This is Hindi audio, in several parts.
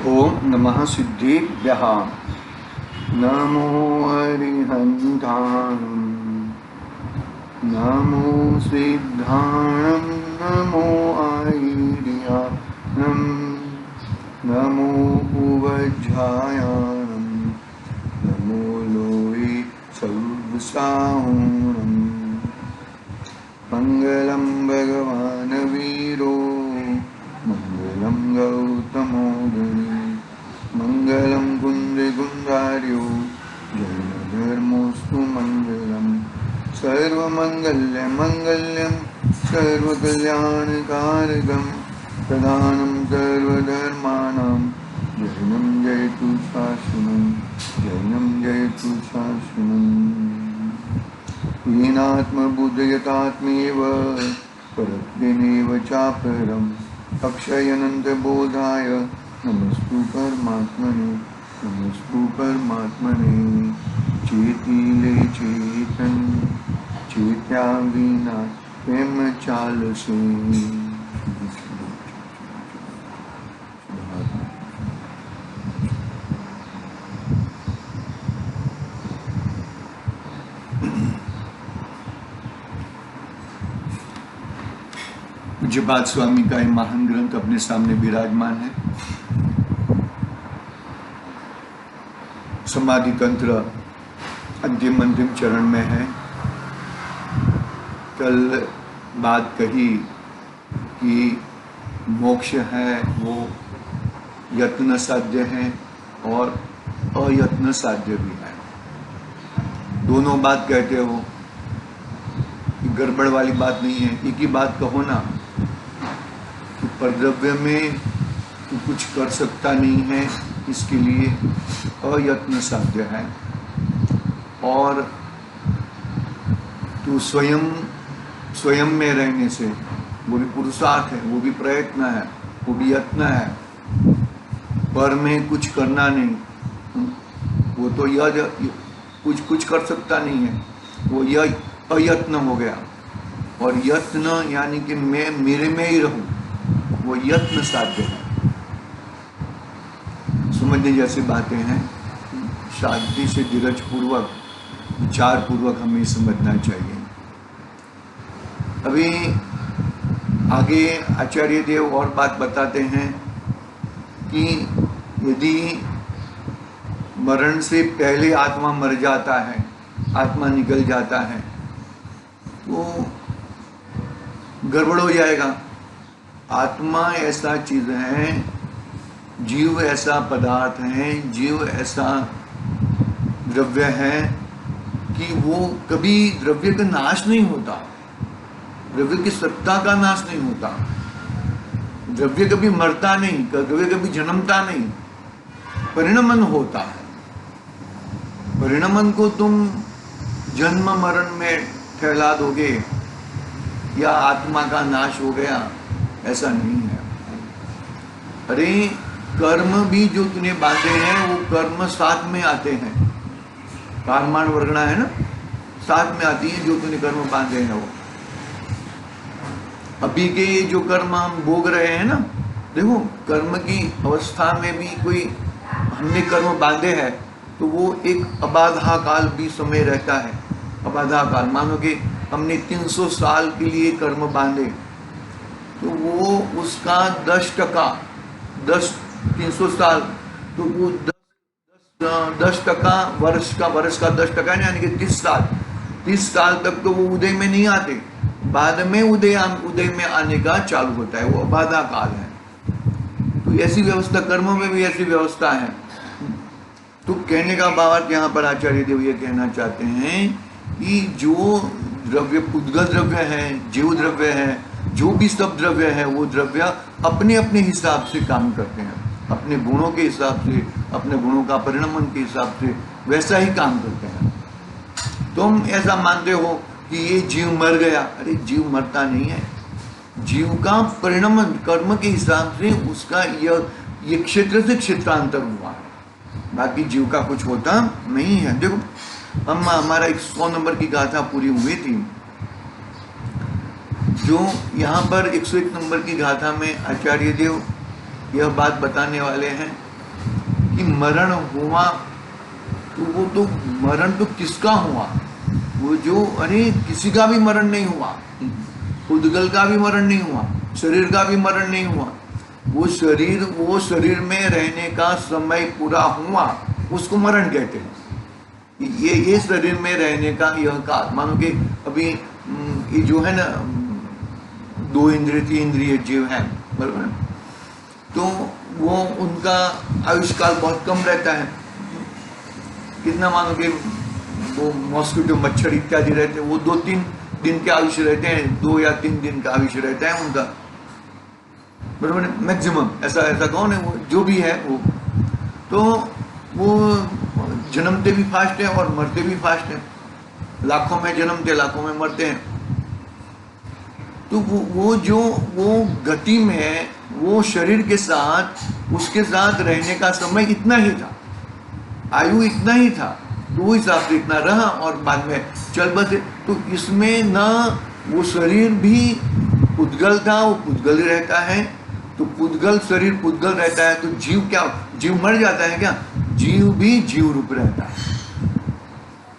ओम नमः सिद्धेभ्यः। नमो अरिहन्ताणं, नमो सिद्धाणं, नमो ऐर्याणं, नमो उवज्झायाणं, नमो लोये सर्वसाहुणं। मंगलम भगवान वीरो, मंगलम गौतमो गणी, मंगलम कुंदकुंधार्यो, जैन धर्मोस्तु मंगलम। सर्वमंगल्य मंगल्यम सर्वकल्याणकारकम, प्रधानम सर्वधर्माणां, जैनं जयतु शासनं, जैनं जयतु शासनं। येनात्मबुद्धयतात्मेव परत्वेनेव चापरम्, अक्षयनन्तबोधाय नमस्तु परमात्मने, नमस्तु परमात्मने। चेतिले चेतन, चेत्या विना प्रेम चालसे। पूज्यपाद स्वामी का ये महान ग्रंथ अपने सामने विराजमान है। समाधि तंत्र अंतिम चरण में है। कल बात कही कि मोक्ष है वो यत्न साध्य है और अयत्न साध्य भी है। दोनों बात कहते हो, गड़बड़ वाली बात नहीं है। एक ही बात कहो ना कि परद्रव्य में तू कुछ कर सकता नहीं है, इसके लिए अयत्न साध्य है। और तू स्वयं में रहने से, वो भी पुरुषार्थ है, वो भी प्रयत्न है, वो भी यत्न है। पर में कुछ करना नहीं, वो तो यह कुछ कर सकता नहीं है, वो यह अयत्न हो गया। और यत्न यानी कि मैं मेरे में ही रहूं, वो यत्न साध्य है। समझने जैसी बातें हैं, शांति से धीरज पूर्वक विचार पूर्वक हमें समझना चाहिए। अभी आगे आचार्य देव और बात बताते हैं कि यदि मरण से पहले आत्मा मर जाता है, आत्मा निकल जाता है, तो गड़बड़ हो जाएगा। आत्मा ऐसा चीज है, जीव ऐसा पदार्थ है, जीव ऐसा द्रव्य है कि वो कभी द्रव्य का नाश नहीं होता, द्रव्य की सत्ता का नाश नहीं होता। द्रव्य कभी मरता नहीं, द्रव्य कभी जन्मता नहीं, परिणमन होता है। परिणमन को तुम जन्म मरण में फैला दोगे या आत्मा का नाश हो गया, ऐसा नहीं है। अरे कर्म भी जो तूने बांधे हैं, वो कर्म साथ में आते हैं। कर्माण वर्गणा है ना, साथ में आती है जो तूने कर्म बांधे हैं। वो अभी के जो कर्म हम भोग रहे हैं ना, देखो कर्म की अवस्था में भी कोई हमने कर्म बांधे हैं तो वो एक अबाधा काल भी समय रहता है। अबाधा काल मानो कि हमने 300 साल के लिए कर्म बांधे, तो वो उसका 300 साल, तो वो 10% वर्ष का 10% यानी कि 30 साल तक तो वो उदय में नहीं आते। बाद में उदय में आने का चालू होता है, वो अबाधा काल है। तो ऐसी व्यवस्था कर्मों में भी ऐसी व्यवस्था है। तो कहने का भावार्थ यहाँ पर आचार्य देव ये कहना चाहते हैं कि जो द्रव्य उद्गत द्रव्य है, जीव द्रव्य है, जो भी सब द्रव्य है, वो द्रव्य अपने अपने हिसाब से काम करते हैं, अपने गुणों के हिसाब से, अपने गुणों का परिणमन के हिसाब से वैसा ही काम करते हैं। तुम ऐसा मानते हो कि ये जीव मर गया, अरे जीव मरता नहीं है। जीव का परिणमन कर्म के हिसाब से उसका ये क्षेत्र से क्षेत्रांतर हुआ है, बाकी जीव का कुछ होता नहीं है। देखो हमारा 100 नंबर की गाथा पूरी हुई थी, जो यहाँ पर 101 नंबर की गाथा में आचार्य देव यह बात बताने वाले हैं कि मरण हुआ, तो वो तो मरण तो किसका हुआ? वो जो, अरे किसी का भी मरण नहीं हुआ, उद्गल का भी मरण नहीं हुआ, शरीर का भी मरण नहीं हुआ। वो शरीर में रहने का समय पूरा हुआ, उसको मरण कहते हैं। ये शरीर में रहने का यह काल, मानो कि अभी ये जो है ना 2 इंद्रिय 3 इंद्रिय जीव हैं, बराबर, तो वो उनका आयुष्काल बहुत कम रहता है। कितना, मानो कि वो मॉस्किटो मच्छर इत्यादि रहते हैं, वो 2-3 दिन के आयुष्य रहते हैं, 2 या 3 दिन का आयुष्य रहता है उनका, बराबर, मैक्सिमम। ऐसा कौन है, वो जो भी है वो, तो वो जन्मते भी फास्ट है और मरते भी फास्ट है। लाखों में जन्मते, लाखों में मरते हैं। तो वो गति में, वो शरीर के साथ, उसके साथ रहने का समय इतना ही था, आयु इतना ही था, तो वो हिसाब से इतना रहा और बाद में चल बसे। तो इसमें न वो शरीर भी पुद्गल था, वो पुद्गल ही रहता है, तो पुद्गल शरीर पुद्गल रहता है, तो जीव क्या, जीव मर जाता है क्या? जीव भी जीव रूप रहता है।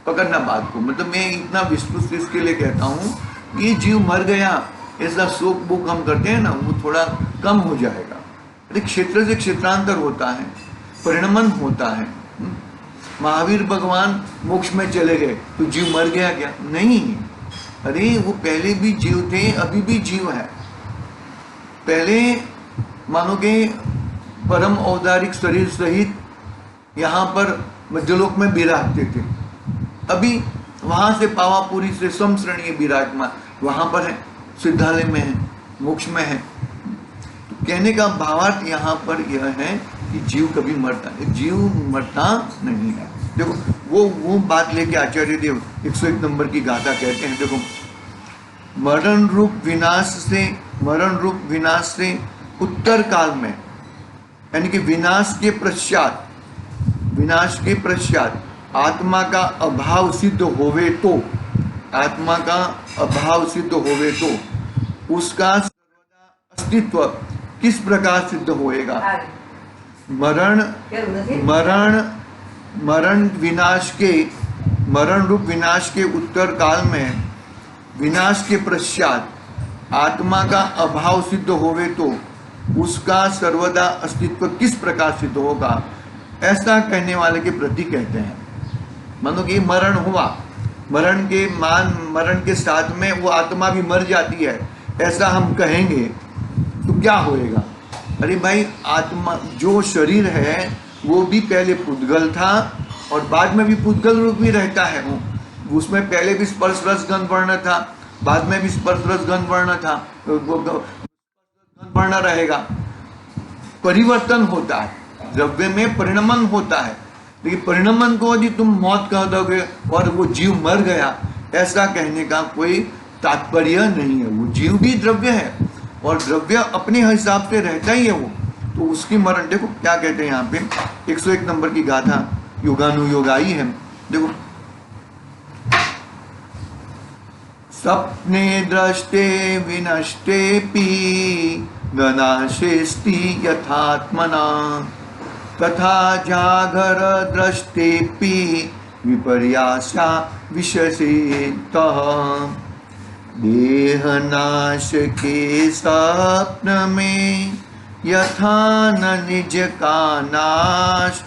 पकड़ना बात को, मतलब मैं इतना विस्तृत इसके लिए कहता हूँ, ये जीव मर गया, ऐसा शोक वो कम करते हैं ना, वो थोड़ा कम हो जाएगा। अरे क्षेत्र से क्षेत्रांतर होता है, परिणमन होता है। महावीर भगवान मोक्ष में चले गए तो जीव मर गया क्या? नहीं, अरे वो पहले भी जीव थे, अभी भी जीव है। पहले मानो कि परम औदारिक शरीर सहित यहाँ पर मध्यलोक में विराजते थे, अभी वहाँ से पावापुरी से समश्रेणीय विराजमान वहाँ पर है, सिद्धालय में है, मोक्ष में है। तो कहने का भावार्थ यहाँ पर यह है कि जीव कभी मरता नहीं, जीव मरता नहीं है। देखो वो बात लेके आचार्य देव 101 नंबर की गाथा कहते हैं। देखो, मरण रूप विनाश से उत्तर काल में, यानी कि विनाश के पश्चात आत्मा का अभाव सिद्ध होवे तो, आत्मा का अभाव सिद्ध होवे तो उसका सर्वदा अस्तित्व किस प्रकार सिद्ध होएगा? मरण रूप विनाश के उत्तर काल में, विनाश के पश्चात आत्मा का अभाव सिद्ध होवे तो उसका सर्वदा अस्तित्व किस प्रकार सिद्ध होगा, ऐसा कहने वाले के प्रति कहते हैं। मानो कि मरण हुआ, मरण के साथ में वो आत्मा भी मर जाती है, ऐसा हम कहेंगे तो क्या होएगा? अरे भाई, आत्मा जो शरीर है वो भी पहले पुद्गल था और बाद में भी पुद्गल रूप भी रहता है। वो उसमें पहले भी स्पर्श रस गंध वर्ण था, बाद में भी स्पर्श रस गंध वर्ण था, वर्ण रहेगा। परिवर्तन होता है, द्रव्य में परिणमन होता है, लेकिन परिणमन को यदि तुम मौत कह दोगे और वो जीव मर गया, ऐसा कहने का कोई तात्पर्य नहीं है। वो जीव भी द्रव्य है और द्रव्य अपने हिसाब से रहता ही है वो, तो उसकी मरण। देखो क्या कहते हैं यहाँ पे 101 नंबर की गाथा योगानुयोगाई है। देखो, सपने दृष्टे विनष्टेपि गनाशेस्ति यथात्मना तथा जागर दृष्टेपि विपर्यासा विशेषतः। देहनाश के स्वप्न में यथा न निज का नाश,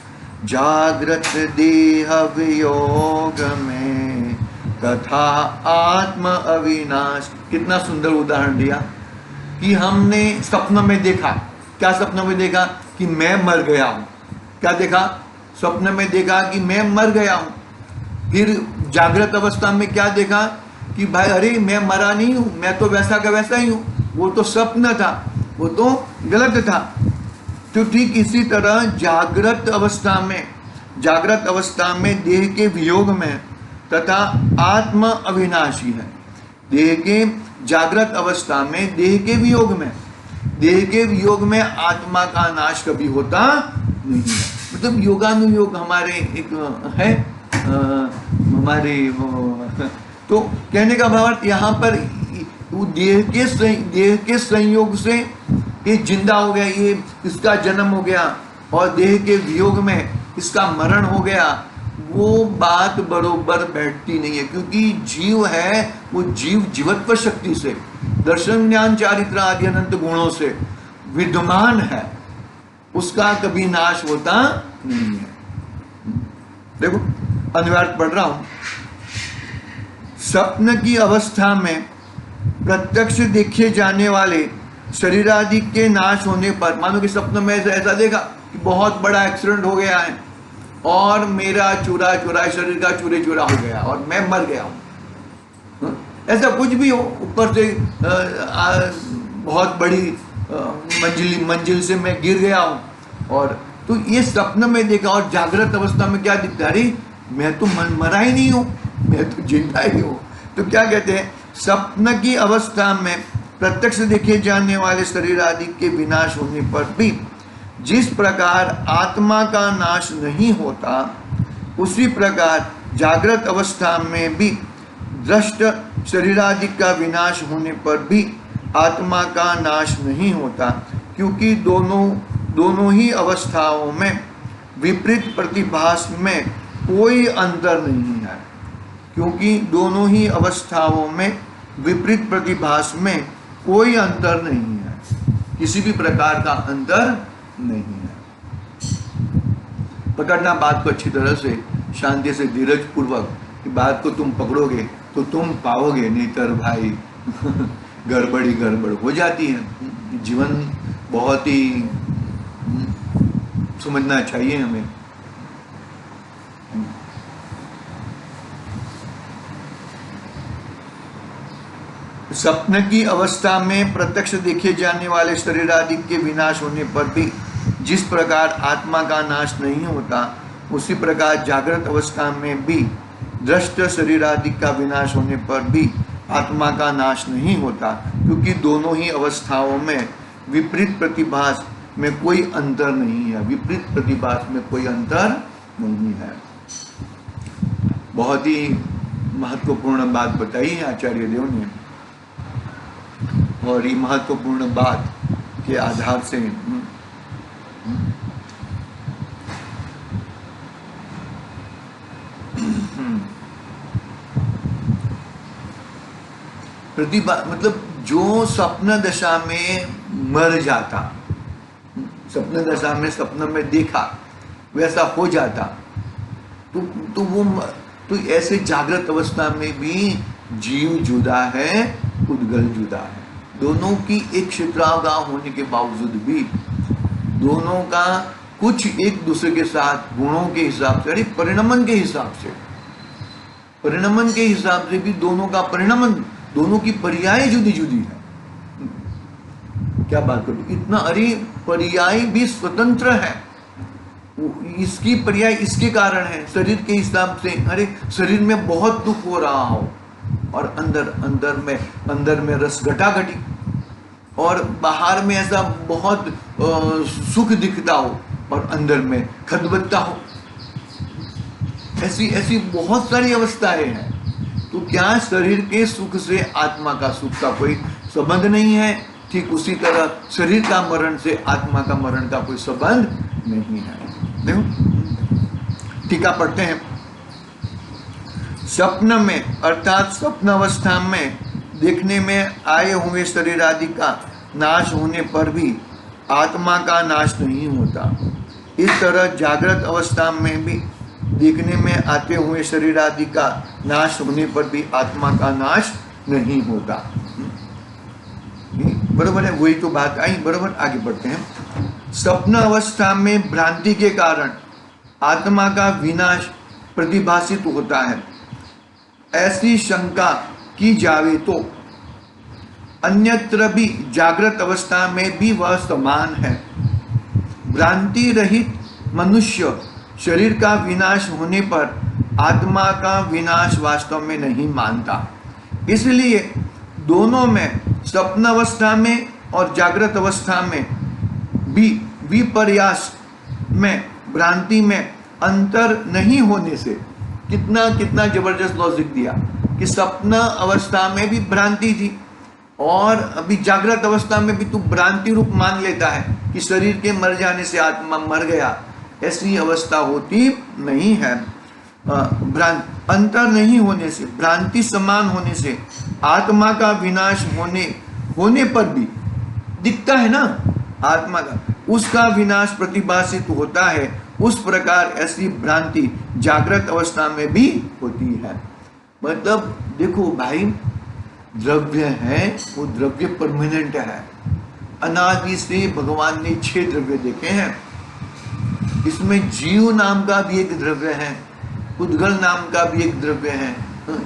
जागृत देह वियोग में तथा आत्म अविनाश। कितना सुंदर उदाहरण दिया कि हमने स्वप्न में देखा। क्या स्वप्न में देखा? कि मैं मर गया हूँ। क्या देखा? स्वप्न में देखा कि मैं मर गया हूँ। फिर जागृत अवस्था में क्या देखा? कि भाई अरे मैं मरा नहीं हूँ, मैं तो वैसा का वैसा ही हूँ, वो तो स्वप्न था, वो तो गलत था। तो ठीक इसी तरह जागृत अवस्था में देह के वियोग में तथा आत्म अविनाशी है। देह के जागृत अवस्था में देह के वियोग में आत्मा का नाश कभी होता नहीं है। मतलब योगानुयोग हमारे एक है हमारे तो कहने का भाव यहाँ पर देह के संयोग से ये जिंदा हो गया, ये इसका जन्म हो गया, और देह के वियोग में इसका मरण हो गया, वो बात बरोबर बैठती नहीं है। क्योंकि जीव है, वो जीव जीवत्व शक्ति से, दर्शन ज्ञान चारित्र आदि अनंत गुणों से विद्यमान है, उसका कभी नाश होता नहीं है। देखो अनुवाद पढ़ रहा हूं। स्वप्न की अवस्था में प्रत्यक्ष देखे जाने वाले शरीर आदि के नाश होने पर, मानो कि स्वप्न में ऐसा देखा कि बहुत बड़ा एक्सीडेंट हो गया है और मेरा चूरा चूरा शरीर का चूरे चूरा हो गया और मैं मर गया हूं, ऐसा कुछ भी हो, ऊपर से बहुत बड़ी मंजिल से मैं गिर गया हूं, और तो ये स्वप्न में देखा। और जागृत अवस्था में क्या दिखता है, अरे मैं तो मरा ही नहीं हूं, मैं तो जिंदा ही हूं। तो क्या कहते हैं, स्वप्न की अवस्था में प्रत्यक्ष देखे जाने वाले शरीर आदि के विनाश होने पर भी जिस प्रकार आत्मा का नाश नहीं होता, उसी प्रकार जागृत अवस्था में भी दृष्ट शरीर आदि का विनाश होने पर भी आत्मा का नाश नहीं होता। क्योंकि दोनों ही अवस्थाओं में विपरीत प्रतिभास में कोई अंतर नहीं है। क्योंकि दोनों ही अवस्थाओं में विपरीत प्रतिभास में कोई अंतर नहीं है, किसी भी प्रकार का अंतर नहीं है। पकड़ना बात को अच्छी तरह से, शांति से, धीरज पूर्वक, कि बात को तुम पकड़ोगे तो तुम पाओगे, नहीं तर भाई गड़बड़ हो जाती है। जीवन बहुत ही समझना चाहिए हमें। स्वप्न की अवस्था में प्रत्यक्ष देखे जाने वाले शरीर आदि के विनाश होने पर भी जिस प्रकार आत्मा का नाश नहीं होता, उसी प्रकार जागृत अवस्था में भी दृष्ट शरीर आदि का विनाश होने पर भी आत्मा का नाश नहीं होता। क्योंकि दोनों ही अवस्थाओं में विपरीत प्रतिभास में कोई अंतर नहीं है, विपरीत प्रतिभास में कोई अंतर नहीं है। बहुत ही महत्वपूर्ण बात बताई है आचार्य देव ने, और ये महत्वपूर्ण बात के आधार से प्रतिभा, मतलब जो स्वप्न दशा में मर जाता, स्वप्न दशा में स्वप्न में देखा वैसा हो जाता, तो ऐसे जागृत अवस्था में भी जीव जुदा है, उद्गल जुदा है। दोनों की एक क्षेत्रावगाह होने के बावजूद भी दोनों का कुछ एक दूसरे के साथ गुणों के हिसाब से, अरे परिणमन के हिसाब से, परिणमन के हिसाब से भी दोनों का परिणमन, दोनों की पर्याय जुदी जुदी है। क्या बात करूं, इतना, अरे पर्याय भी स्वतंत्र है, इसकी पर्याय इसके कारण है शरीर के हिसाब से। अरे शरीर में बहुत दुख हो रहा हो और अंदर में रस घटाघटी, और बाहर में ऐसा बहुत सुख दिखता हो और अंदर में खदबत्ता हो, ऐसी बहुत सारी अवस्थाएं हैं। तो क्या शरीर के सुख से आत्मा का सुख का कोई संबंध नहीं है? ठीक उसी तरह शरीर का मरण से आत्मा का मरण का कोई संबंध नहीं है। देखो टीका पढ़ते हैं। स्वप्न में अर्थात स्वप्न अवस्था में देखने में आए हुए शरीर आदि का नाश होने पर भी आत्मा का नाश नहीं होता। इस तरह जागृत अवस्था में भी देखने में आते हुए शरीर आदि का नाश होने पर भी आत्मा का नाश नहीं होता। बरोबर है, वही तो बात आई। बरोबर, आगे बढ़ते हैं। स्वप्न अवस्था में भ्रांति के कारण आत्मा का विनाश प्रतिभासित होता है। ऐसी शंका की जावे तो अन्यत्र भी जागृत अवस्था में भी वह समान है। भ्रांति रहित मनुष्य शरीर का विनाश होने पर आत्मा का विनाश वास्तव में नहीं मानता। इसलिए दोनों में, स्वप्न अवस्था में और जागृत अवस्था में भी विपर्यास में, भ्रांति में अंतर नहीं होने से, कितना जबरदस्त लॉजिक दिया कि स्वप्न अवस्था में भी भ्रांति थी और अभी जागृत अवस्था में भी तू भ्रांति रूप मान लेता है कि शरीर के मर जाने से आत्मा मर गया, ऐसी अवस्था होती नहीं है। अंतर नहीं होने से, भ्रांति समान होने से आत्मा का विनाश होने पर भी दिखता है ना, आत्मा का उसका विनाश प्रतिभासित होता है। उस प्रकार ऐसी भ्रांति जागृत अवस्था में भी होती है। मतलब देखो भाई, द्रव्य है वो द्रव्य परमानेंट है। अनादि से भगवान ने 6 द्रव्य देखे हैं। इसमें जीव नाम का भी एक द्रव्य है, उद्गल नाम का भी एक द्रव्य है,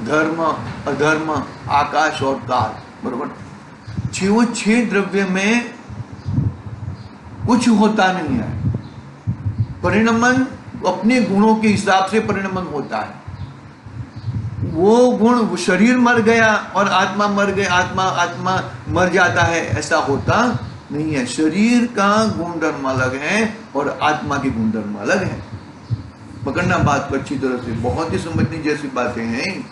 धर्म अधर्म आकाश और काल, बरोबर। 6 द्रव्य में कुछ होता नहीं है। परिणमन अपने गुणों के हिसाब से परिणमन होता है। वो गुण, शरीर मर गया और आत्मा मर गया, आत्मा मर जाता है, ऐसा होता नहीं है। शरीर का गुणधर्म अलग है और आत्मा के गुणधर्म अलग है। पकड़ना बात को अच्छी तरह से, बहुत ही समझने जैसी बातें हैं।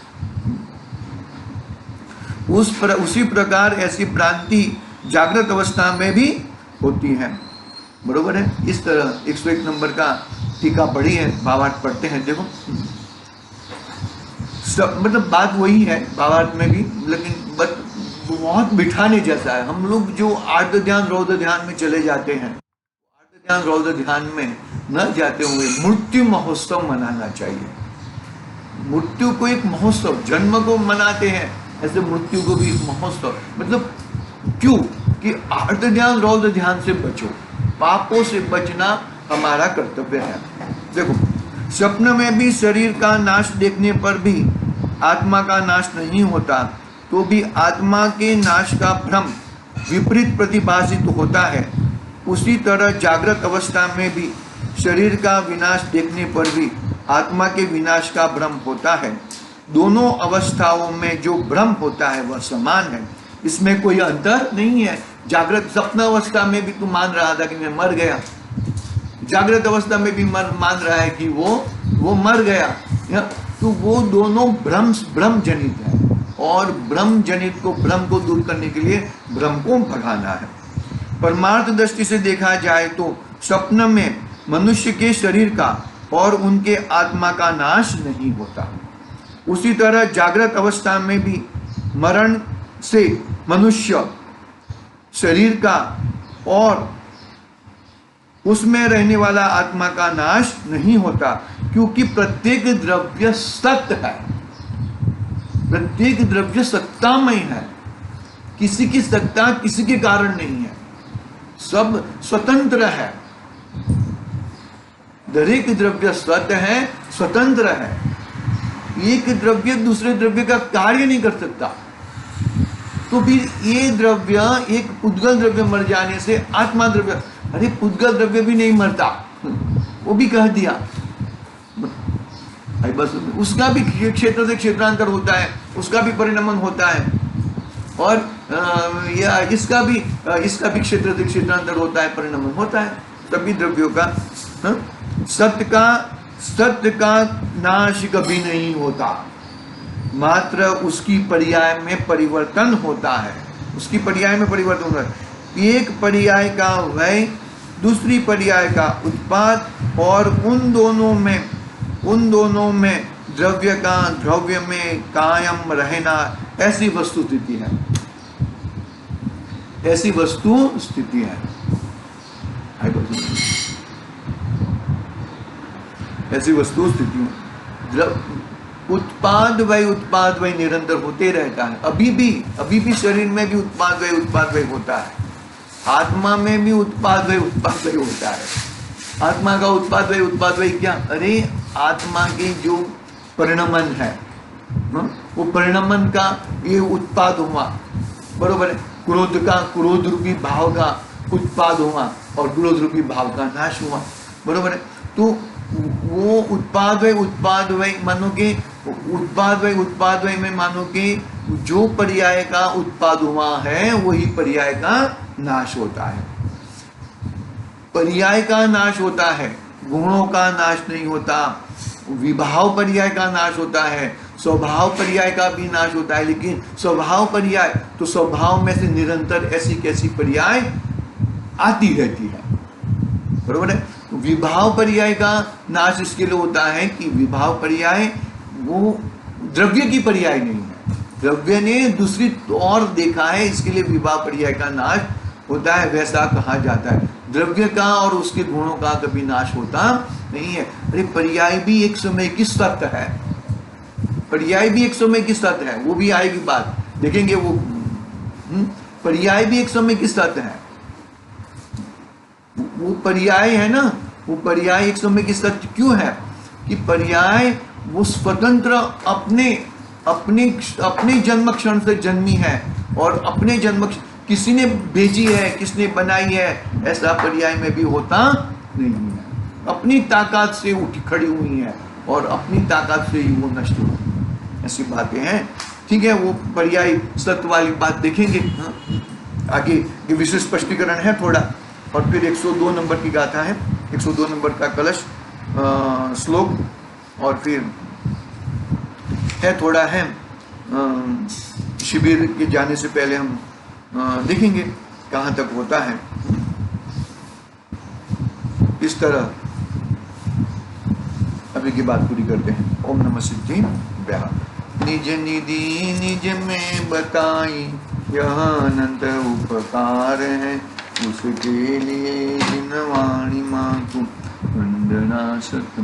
उसी प्रकार ऐसी भ्रांति जागृत अवस्था में भी होती है, बरोबर है। इस तरह 101 नंबर का टीका पढ़ी है, भावार्थ पढ़ते हैं। देखो सब मतलब बात वही है भावार्थ में भी, लेकिन बहुत बिठाने जैसा है। हम लोग जो आर्ध ध्यान रौद्र ध्यान में चले जाते हैं, आर्ध ध्यान रौद्र ध्यान में न जाते हुए मृत्यु महोत्सव मनाना चाहिए। मृत्यु को एक महोत्सव, जन्म को मनाते हैं ऐसे मृत्यु को भी एक महोत्सव। मतलब क्यों कि आर्ध ध्यान रौद्र ध्यान से बचो, पापों से बचना हमारा कर्तव्य है। देखो स्वप्न में भी शरीर का नाश देखने पर भी आत्मा का नाश नहीं होता, तो भी आत्मा के नाश का भ्रम विपरीत प्रतिभासित होता है। उसी तरह जागृत अवस्था में भी शरीर का विनाश देखने पर भी आत्मा के विनाश का भ्रम होता है। दोनों अवस्थाओं में जो भ्रम होता है वह समान है, इसमें कोई अंतर नहीं है। जागृत स्वप्न अवस्था में भी तू मान रहा था कि मैं मर गया, जागृत अवस्था में भी मान रहा है कि वो मर गया, तो वो दोनों भ्रम जनित है। और भ्रम को दूर करने के लिए भ्रम को भगाना है। परमार्थ दृष्टि से देखा जाए तो स्वप्न में मनुष्य के शरीर का और उनके आत्मा का नाश नहीं होता। उसी तरह जागृत अवस्था में भी मरण से मनुष्य शरीर का और उसमें रहने वाला आत्मा का नाश नहीं होता, क्योंकि प्रत्येक द्रव्य सत्य है, प्रत्येक द्रव्य सत्तामय है। किसी की सत्ता किसी के कारण नहीं है, सब स्वतंत्र है। दरेक द्रव्य सत्य है, स्वतंत्र है। एक द्रव्य दूसरे द्रव्य का कार्य नहीं कर सकता। तो फिर ये द्रव्य, एक उद्गल द्रव्य मर जाने से आत्मा द्रव्य, अरे उद्गल द्रव्य भी नहीं मरता, वो भी कह दिया। बस उसका भी क्षेत्र से क्षेत्रांतर होता है, उसका भी परिणमन होता है, और या इसका भी क्षेत्र से क्षेत्रांतर होता है, परिणमन होता है सभी द्रव्यों का। सत्य का नाश कभी नहीं होता, मात्र उसकी पर्याय में परिवर्तन होता है। उसकी पर्याय में परिवर्तन होता है। एक पर्याय का वय दूसरी पर्याय का उत्पाद, और उन दोनों में द्रव्य में कायम रहना, ऐसी वस्तु स्थिति है, ऐसी वस्तु स्थिति है। ऐसी वस्तु स्थिति उत्पाद वय निरंतर होते रहता है। अभी भी शरीर में भी उत्पाद वय होता है, आत्मा में भी उत्पाद वय होता है। आत्मा का उत्पाद वय क्या? अरे आत्मा के जो परिणमन है, वो परिणमन का ये उत्पाद हुआ, बरोबर है। क्रोध रूपी भाव का उत्पाद हुआ और क्रोध रूपी भाव का नाश हुआ, बरोबर है। तो वो उत्पाद वय मानो कि उत्पाद वय में मानो कि जो पर्याय का उत्पाद हुआ है वही पर्याय का नाश होता है। पर्याय का नाश होता है, गुणों का नाश नहीं होता। विभाव पर्याय का नाश होता है, स्वभाव पर्याय का भी नाश होता है, लेकिन स्वभाव पर्याय तो स्वभाव में से निरंतर ऐसी कैसी पर्याय आती रहती है, बरोबर है। तो विभाव पर्याय का नाश इसके लिए होता है कि विभाव पर्याय वो द्रव्य की पर्याय नहीं है, द्रव्य ने दूसरी और देखा है, इसके लिए विभाव पर्याय का नाश होता है, वैसा कहा जाता है। द्रव्य का और उसके गुणों का कभी नाश होता नहीं है। अरे पर्याय भी एक समय की सत्य है, पर्याय भी एक समय की सत्य है, वो भी आएगी बात, देखेंगे वो। पर्याय भी एक समय की सत्य है, वो पर्याय है ना, वो पर्याय एक समय की सत्य क्यों है कि पर्याय वो स्वतंत्र अपने अपने अपने जन्म क्षण से जन्मी है, और अपने जन्म किसी ने भेजी है, किसने बनाई है, ऐसा पर्याय में भी होता नहीं है। अपनी ताकत से उठ खड़ी हुई है और अपनी ताकत से ही वो नष्ट होती है, ऐसी बातें हैं। ठीक है, वो पर्याय सत्य वाली बात देखेंगे आगे, ये विशेष स्पष्टीकरण है थोड़ा। और फिर 102 नंबर की गाथा है, 102 नंबर का कलश श्लोक, और फिर है थोड़ा है शिविर के जाने से पहले हम देखेंगे कहाँ तक होता है। इस तरह अभी की बात पूरी करते हैं। ओम नमः सिद्धि व्याह। निज निधि निज में बताई यह अनंत उपकार है, उसके लिए जिन वाणी माँ को वंदना सत